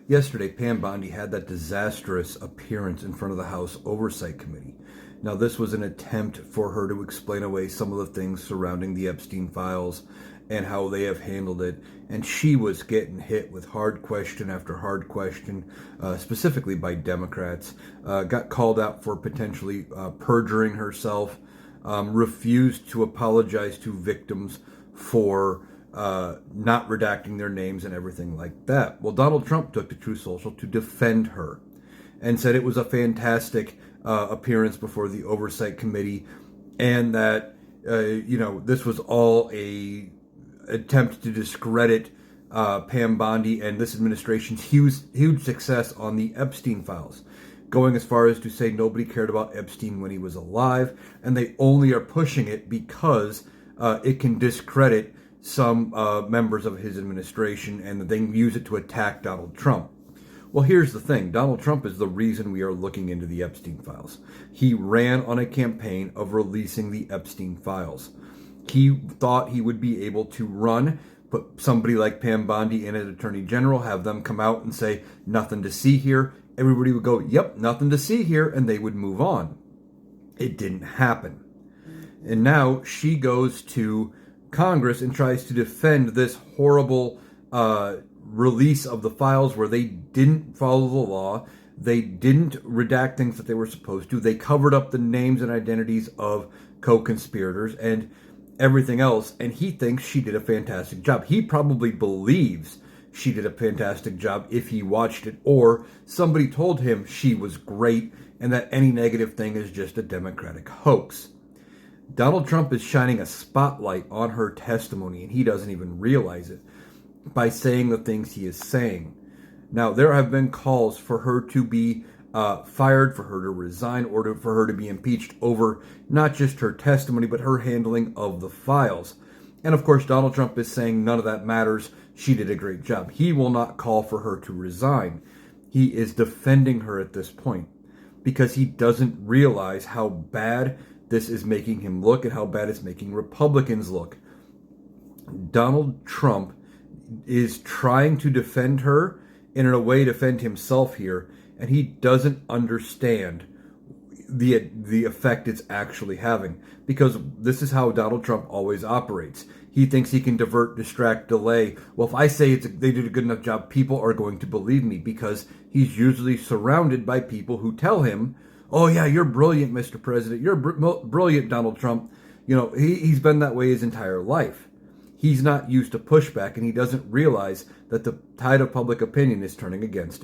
Yesterday, Pam Bondi had that disastrous appearance in front of the House Oversight Committee. Now, this was an attempt for her to explain away some of the things surrounding the Epstein files and how they have handled it. And she was getting hit with hard question after hard question, specifically by Democrats. Got called out for potentially perjuring herself, refused to apologize to victims for not redacting their names and everything like that. Well, Donald Trump took to Truth Social to defend her and said it was a fantastic appearance before the Oversight Committee, and that this was all a attempt to discredit Pam Bondi and this administration's huge success on the Epstein files, going as far as to say nobody cared about Epstein when he was alive, and they only are pushing it because it can discredit some members of his administration, and that they can use it to attack Donald Trump. Well, here's the thing. Donald Trump is the reason we are looking into the Epstein files. He ran on a campaign of releasing the Epstein files. He thought he would be able to put somebody like Pam Bondi in as Attorney General, have them come out and say, nothing to see here. Everybody would go, yep, nothing to see here, and they would move on. It didn't happen. And now she goes to Congress and tries to defend this horrible release of the files where they didn't follow the law. They didn't redact things that they were supposed to. They covered up the names and identities of co-conspirators and everything else. And he thinks she did a fantastic job. He probably believes she did a fantastic job if he watched it, or somebody told him she was great and that any negative thing is just a Democratic hoax. Donald Trump is shining a spotlight on her testimony, and he doesn't even realize it, by saying the things he is saying. Now, there have been calls for her to be fired, for her to resign, or for her to be impeached over not just her testimony, but her handling of the files. And of course, Donald Trump is saying none of that matters. She did a great job. He will not call for her to resign. He is defending her at this point because he doesn't realize how bad this is making him look and how bad it's making Republicans look. Donald Trump is trying to defend her and in a way defend himself here, and he doesn't understand the effect it's actually having, because this is how Donald Trump always operates. He thinks he can divert, distract, delay. Well, if I say they did a good enough job, people are going to believe me, because he's usually surrounded by people who tell him, oh yeah, you're brilliant, Mr. President. You're brilliant, Donald Trump. He's been that way his entire life. He's not used to pushback, and he doesn't realize that the tide of public opinion is turning against him.